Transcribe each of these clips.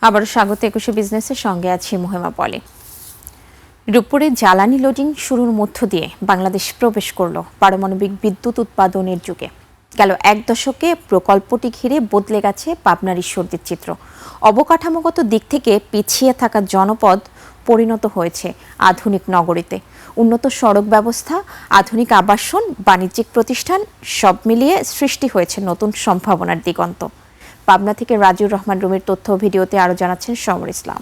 আবারও স্বাগত ২১শে বিজনেসের সঙ্গে আছি মহিমা পলি। রূপপুরে জ্বালানি লোডিং শুরুর মধ্য দিয়ে বাংলাদেশ প্রবেশ করল পারমাণবিক বিদ্যুৎ উৎপাদনের যুগে। গেল এক দশকে প্রকল্পটি ঘিরে বদলে গেছে পাবনার ঈশ্বরদীর চিত্র। অবকাঠামোগত দিক থেকে পিছিয়ে থাকা জনপদ পরিণত হয়েছে আধুনিক নগরীতে। উন্নত সড়ক ব্যবস্থা, আধুনিক আবাসন, বাণিজ্যিক প্রতিষ্ঠান সব মিলিয়ে সৃষ্টি হয়েছে নতুন সম্ভাবনার দিগন্ত। পাবনা থেকে রাজিউর রহমান রুমির তথ্য ভিডিওতে আরো জানাচ্ছেন সমর ইসলাম।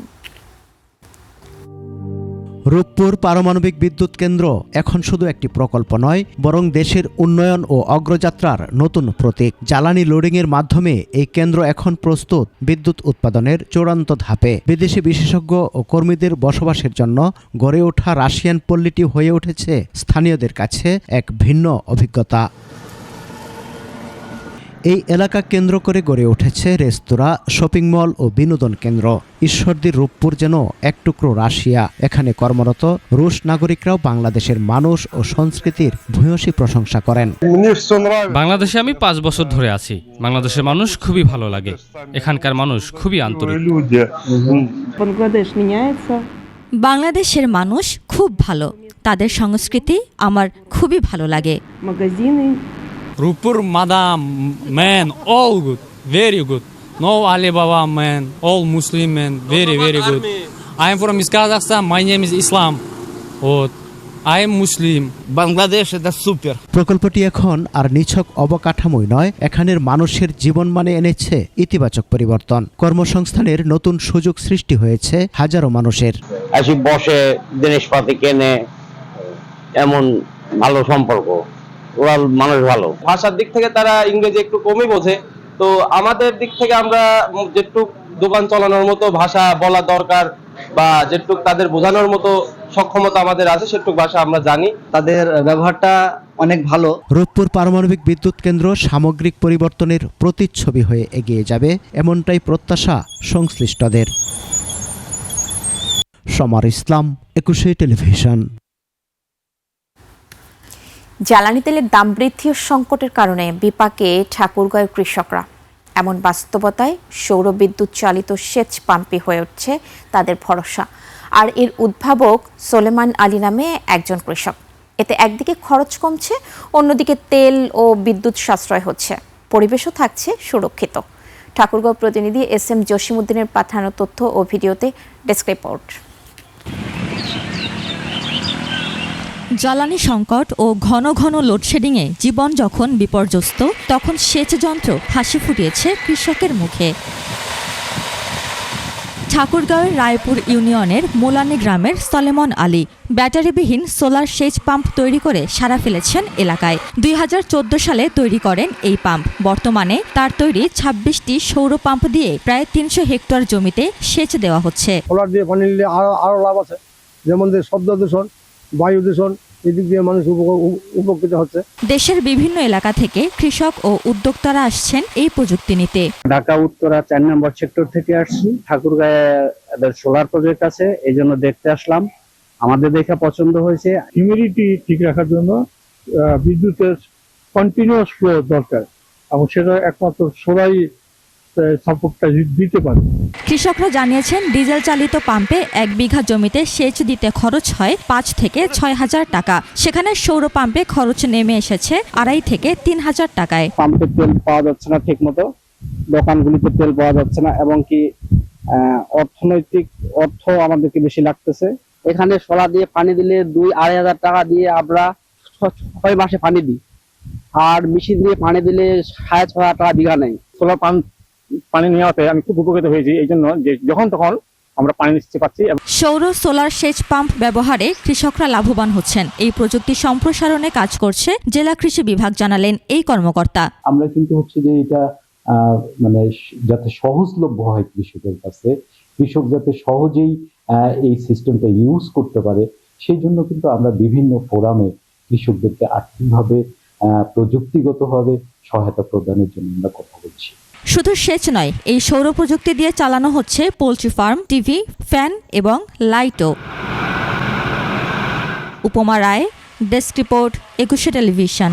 রূপপুর পারমাণবিক বিদ্যুৎ কেন্দ্র এখন শুধু একটি প্রকল্প নয়, বরং দেশের উন্নয়ন ও অগ্রযাত্রার নতুন প্রতীক। জ্বালানি লোডিংয়ের মাধ্যমে এই কেন্দ্র এখন প্রস্তুত বিদ্যুৎ উৎপাদনের চূড়ান্ত ধাপে। বিদেশি বিশেষজ্ঞ ও কর্মীদের বসবাসের জন্য গড়ে ওঠা রাশিয়ান পল্লীটি হয়ে উঠেছে স্থানীয়দের কাছে এক ভিন্ন অভিজ্ঞতা। এই এলাকা কেন্দ্র করে গড়ে উঠেছে রেস্তোরাঁ, শপিং মল ও বিনোদন কেন্দ্র। ঈশ্বরদীর রূপপুর যেন এক টুকরো রাশিয়া। এখানে কর্মরত রুশ নাগরিকরাও বাংলাদেশের মানুষ ও সংস্কৃতির ভূয়সী প্রশংসা করেন। বাংলাদেশে আমি 5 বছর ধরে আছি। বাংলাদেশের মানুষ খুবই ভালো লাগে। এখানকার মানুষ খুবই আন্তরিক। বাংলাদেশের মানুষ খুব ভালো, তাদের সংস্কৃতি আমার খুবই ভালো লাগে। Rupur, madam, man, all good, very good. No Alibaba man, all Muslim man, very good. I am from Kazakhstan, my name is Islam. I am Muslim. Bangladesh is super. প্রকল্পটি এখন আর নিছক অবকাঠামোই নয়, এখানের মানুষের জীবনমানে এনেছে ইতিবাচক পরিবর্তন। কর্মসংস্থানের নতুন সুযোগ সৃষ্টি হয়েছে হাজারো মানুষের। আসি বসে জিনিসপাতি কেনে, এমন ভালো সম্পর্ক। ওরা মানুষ ভালো। ভাষার দিক থেকে তারা ইংরেজি একটু কমই বোঝে, তো আমাদের দিক থেকে আমরা যেটুক দোকান চালানোর মতো ভাষা বলা দরকার বা যেটুক তাদের বোঝানোর মতো সক্ষমতা আমাদের আছে সেটুক ভাষা আমরা জানি। তাদের ব্যবহারটা অনেক ভালো। রূপপুর পারমাণবিক বিদ্যুৎ কেন্দ্র সামগ্রিক পরিবর্তনের প্রতিচ্ছবি হয়ে এগিয়ে যাবে, এমনটাই প্রত্যাশা সংশ্লিষ্টদের। সমর ইসলাম, ২১শে টেলিভিশন। জ্বালানি তেলের দাম বৃদ্ধি ও সংকটের কারণে বিপাকে ঠাকুরগাঁওয়ের কৃষকরা। এমন বাস্তবতায় সৌর বিদ্যুৎ চালিত সেচ পাম্পই হয়ে উঠছে তাদের ভরসা। আর এর উদ্ভাবক সোলেমান আলী নামে একজন কৃষক। এতে একদিকে খরচ কমছে, অন্যদিকে তেল ও বিদ্যুৎ সাশ্রয় হচ্ছে, পরিবেশও থাকছে সুরক্ষিত। ঠাকুরগাঁও প্রতিনিধি SM জসিমউদ্দিনের পাঠানো তথ্য ও ভিডিওতে ডেস্ক রিপোর্ট। জ্বালানি সংকট ও ঘন ঘন লোডশেডিংয়ে জীবন যখন বিপর্যস্ত, তখন সেচ যন্ত্র হাসি ফুটিয়েছে কৃষকের মুখে। ঠাকুরগাঁওয়ের রায়পুর ইউনিয়নের মোলানি গ্রামের সলেমন আলী ব্যাটারিবিহীন সোলার সেচ পাম্প তৈরি করে সাড়া ফেলেছেন এলাকায়। 2014 সালে তৈরি করেন এই পাম্প। বর্তমানে তার তৈরি 26টি সৌর পাম্প দিয়ে প্রায় 300 হেক্টর জমিতে সেচ দেওয়া হচ্ছে। সোলার দিয়ে পানি নিলে আরো লাভ আছে, যেমন শব্দ দূষণ, বায়ু দূষণ, এদিক দিয়ে মানুষ উপকৃত হচ্ছে। দেশের বিভিন্ন এলাকা থেকে কৃষক ও উদ্যোক্তারা আসছেন এই প্রযুক্তি নিতে। ঢাকা উত্তরা 4 নম্বর সেক্টর থেকে আসছি। ঠাকুরগাঁয়ে সোলার প্রজেক্ট আছে, এই জন্য দেখতে আসলাম। আমাদের দেখে পছন্দ হয়েছে। হিউমিডিটি ঠিক রাখার জন্য বিদ্যুতের কন্টিনিউয়াস ফ্লো দরকার, এবং সেটা একমাত্র সোলাই সাপোর্টটা দিতে পারে। কৃষকরা জানিয়েছেন, ডিজেল চালিত পাম্পে 1 বিঘা জমিতে সেচ দিতে খরচ হয় 5 থেকে 6 হাজার টাকা। সেখানে সৌর পাম্পে খরচ নেমে এসেছে 2.5 থেকে 3 হাজার টাকায়। পাম্পে তেল পাওয়া যাচ্ছে না ঠিক মতো, দোকানগুলিতে তেল পাওয়া যাচ্ছে না, এবং কি অর্থনৈতিক অর্থ আমাদেরকে বেশি লাগতেছে। এখানে সোলার দিয়ে পানি দিলে 2-2.5 হাজার টাকা দিয়ে আমরা 6 মাসে পানি দিই, আর মেশিন দিয়ে পানি দিলে 6.5 হাজার টাকা বিঘা নেই। সোলার পানি নেওয়াতে আমি খুব উপকৃত হয়েছি, এই জন্য যে যখন তখন আমরা পানি নিতে পারছি। সৌর সোলার সেচ পাম্প ব্যবহারে কৃষকরা লাভবান হচ্ছেন। এই প্রযুক্তি সম্প্রসারণে কাজ করছে জেলা কৃষি বিভাগ, জানালেন এই কর্মকর্তা। আমরা কিন্তু হচ্ছে যে এটা মানে যাতে সহজলভ্য হয় কৃষকের কাছে, কৃষক যাতে সহজেই এই সিস্টেমটা ইউজ করতে পারে, সেই জন্য কিন্তু আমরা বিভিন্ন ফোরামে কৃষকদেরকে আর্থিকভাবে, প্রযুক্তিগতভাবে সহায়তা প্রদানের জন্য আমরা কথা বলছি। শুধু সেচ নয়, এই সৌর প্রযুক্তি দিয়ে চালানো হচ্ছে পোল্ট্রি ফার্ম, টিভি, ফ্যান এবং লাইটও। উপমা রায়, ডেস্ক রিপোর্ট, ২১শে টেলিভিশন।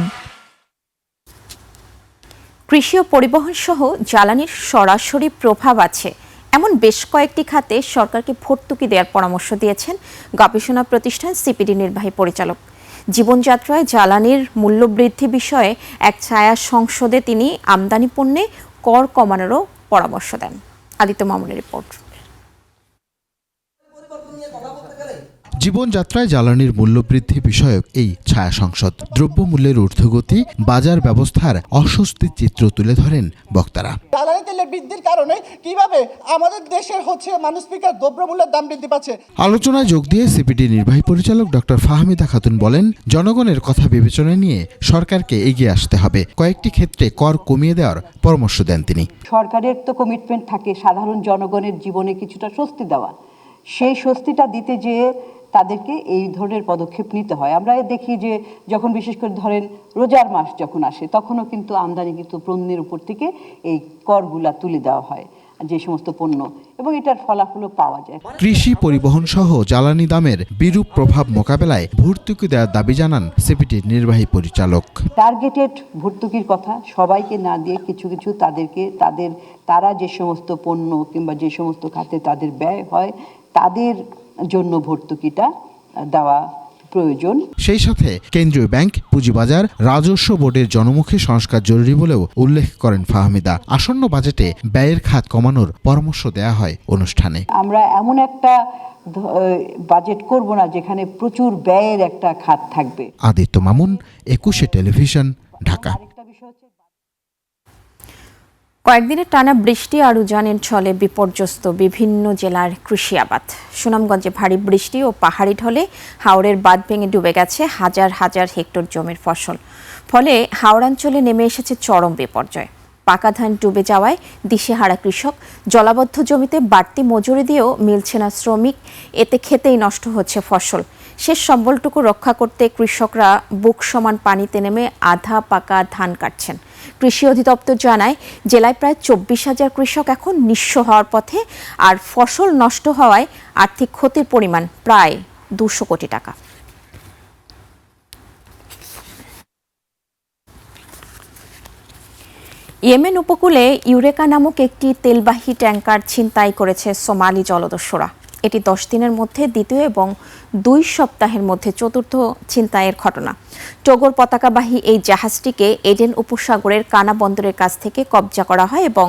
কৃষি ও পরিবহন সহ জ্বালানির সরাসরি প্রভাব আছে এমন বেশ কয়েকটি খাতে সরকারকে ভর্তুকি দেওয়ার পরামর্শ দিয়েছেন গবেষণা প্রতিষ্ঠান সিপিডি নির্বাহী পরিচালক। জীবনযাত্রায় জ্বালানির মূল্যবৃদ্ধি বিষয়ে এক ছায়া সংসদে তিনি আমদানি পণ্যে কর কমানোরও পরামর্শ দেন। আদিত্য মামুনের রিপোর্ট। জীবনযাত্রায় জ্বালানির মূল্যবৃদ্ধি বিষয়ক এই ছায়া সংসদ দ্রব্যমূল্যের ঊর্ধ্বগতি, বাজার ব্যবস্থার অস্বস্তির চিত্র তুলে ধরেন বক্তারা। জ্বালানি তেলের বৃদ্ধির কারণে কিভাবে আমাদের দেশের মানসপিকার দ্রব্যমূল্যের দাম বৃদ্ধি পাচ্ছে। আলোচনায় যোগ দিয়ে সিপিডি নির্বাহী পরিচালক ডক্টর ফাহমিদা খাতুন বলেন, জনগণের কথা বিবেচনায় নিয়ে সরকারকে এগিয়ে আসতে হবে। কয়েকটি ক্ষেত্রে কর কমিয়ে দেওয়ার পরামর্শ দেন তিনি। সরকারের তো কমিটমেন্ট থাকে সাধারণ জনগণের জীবনে কিছুটা স্বস্তি দেওয়া, সেই স্বস্তিটা দিতে যেয়ে তাদেরকে এই ধরনের পদক্ষেপ নিতে হয়। আমরা দেখি যে যখন বিশেষ করে ধরেন রোজার মাস যখন আসে তখনও কিন্তু আমদানিকৃত পণ্যের উপর থেকে এই করগুলা তুলে দেওয়া হয় যে সমস্ত পণ্য, এবং এটার ফলাফলও পাওয়া যায়। কৃষি, পরিবহন সহ জ্বালানি দামের বিরূপ প্রভাব মোকাবেলায় ভর্তুকি দেওয়ার দাবি জানান সিপিডির নির্বাহী পরিচালক। টার্গেটেড ভর্তুকির কথা সবাইকে না দিয়ে কিছু কিছু তাদেরকে তারা যে সমস্ত পণ্য কিংবা যে সমস্ত খাতে তাদের ব্যয় হয় তাদের জন্য ভর্তুকিটা দেওয়া প্রয়োজন। সেই সাথে কেন্দ্রীয় ব্যাংক, পুঁজিবাজার, রাজস্ব বোর্ডের জনমুখী সংস্কার জরুরি বলেও উল্লেখ করেন ফাহমিদা। আসন্ন বাজেটে ব্যয়ের খাত কমানোর পরামর্শ দেয়া হয় অনুষ্ঠানে। আমরা এমন একটা বাজেট করব না যেখানে প্রচুর ব্যয়ের একটা খাত থাকবে। আদিত্য মামুন, 21 টেলিভিশন, ঢাকা। কয়েকদিনের টানা বৃষ্টি আর উজানের ছলে বিপর্যস্ত বিভিন্ন জেলার কৃষি আবাদ। সুনামগঞ্জে ভারী বৃষ্টি ও পাহাড়ি ঢলে হাওরের বাঁধ ভেঙে ডুবে গেছে হাজার হাজার হেক্টর জমির ফসল। ফলে হাওড়াঞ্চলে নেমে এসেছে চরম বিপর্যয়। পাকা ধান ডুবে যাওয়ায় দিশেহারা কৃষক, জলাবদ্ধ জমিতে বাড়তি মজুরি দিয়েও মিলছে না শ্রমিক, এতে খেতেই নষ্ট হচ্ছে ফসল। শেষ সম্বলটুকু রক্ষা করতে কৃষকরা বুক সমান পানিতে নেমে আধা পাকা ধান কাটছেন। কৃষি অধিদপ্তর জানায়, জেলায় প্রায় 24,000 কৃষক এখন নিঃস্ব হওয়ার পথে, আর ফসল নষ্ট হওয়ায় আর্থিক ক্ষতির পরিমাণ প্রায় 200 কোটি টাকা। ইয়েমেন উপকূলে ইউরেকা নামক একটি তেলবাহী ট্যাঙ্কার ছিনতাই করেছে সোমালি জলদস্যুরা। এটি 10 দিনের মধ্যে দ্বিতীয় এবং 2 সপ্তাহের মধ্যে চতুর্থ ছিনতাইয়ের ঘটনা। টোগোর পতাকাবাহী এই জাহাজটিকে এডেন উপসাগরের কানা বন্দরের কাছ থেকে কবজা করা হয় এবং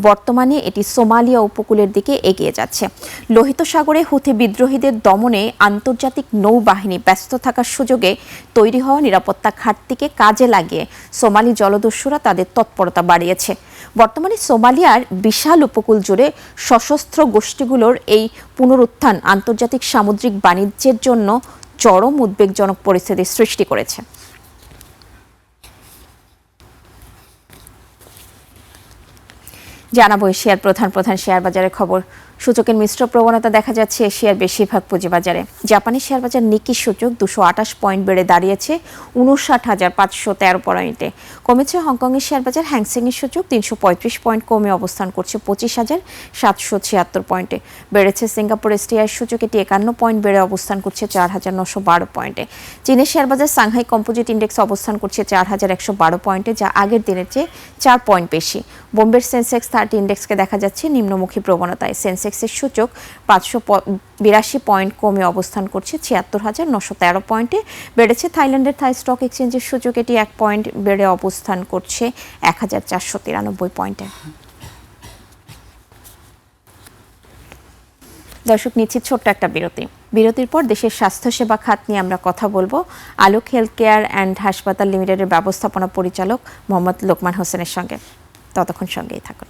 বর্তমানে এটি সোমালিয়া উপকূলের দিকে এগিয়ে যাচ্ছে। লোহিত সাগরে হুথি বিদ্রোহীদের দমনে আন্তর্জাতিক নৌবাহিনী ব্যস্ত থাকার সুযোগে তৈরি হওয়া নিরাপত্তা ঘাটতিকে কাজে লাগিয়ে সোমালি জলদস্যুরা তাদের তৎপরতা বাড়িয়েছে। বর্তমানে সোমালিয়ার বিশাল উপকূল জুড়ে সশস্ত্র গোষ্ঠীগুলোর এই পুনরুত্থান আন্তর্জাতিক সামুদ্রিক বাণিজ্যের জন্য চরম উদ্বেগজনক পরিস্থিতির সৃষ্টি করেছে। জানাবো এশিয়ার প্রধান শেয়ার বাজারের খবর। সূচকের মিশ্র প্রবণতা দেখা যাচ্ছে এশিয়ার বেশিরভাগ পুঁজিবাজারে। জাপানি শেয়ার বাজার নিকি সূচক 228 পয়েন্ট বেড়ে দাঁড়িয়েছে 59,513 পয়েন্টে। কমেছে হংকংয়ের শেয়ার বাজার। হ্যাংসেংয়ের সূচক 335 পয়েন্ট কমে অবস্থান করছে 25,776 পয়েন্টে। বেড়েছে সিঙ্গাপুর এসটিআই সূচক, এটি 51 পয়েন্ট বেড়ে অবস্থান করছে 4,912 পয়েন্টে। চীনের শেয়ার বাজার সাংহাই কম্পোজিট ইন্ডেক্স অবস্থান করছে 4,112 পয়েন্টে, যা আগের দিনের চেয়ে 4 পয়েন্ট বেশি। বোম্বের সেন্সেক্স 30 ইন্ডেক্সকে দেখা যাচ্ছে নিম্নমুখী প্রবণতায়। সেন্সেক্সের সূচক 582 পয়েন্ট কমে অবস্থান করছে 76,913 পয়েন্টে। বেড়েছে থাইল্যান্ডের থাই স্টক এক্সচেঞ্জের সূচক, এটি 1 পয়েন্ট বেড়ে অবস্থান করছে 1,493 পয়েন্টে। দর্শক, নিচ্ছি ছোট্ট একটা বিরতির পর দেশের স্বাস্থ্যসেবা খাত নিয়ে আমরা কথা বলবো আলোক হেলথ কেয়ার অ্যান্ড হাসপাতাল লিমিটেডের ব্যবস্থাপনা পরিচালক মোহাম্মদ লোকমান হোসেনের সঙ্গে। ততক্ষণ সঙ্গেই থাকুন।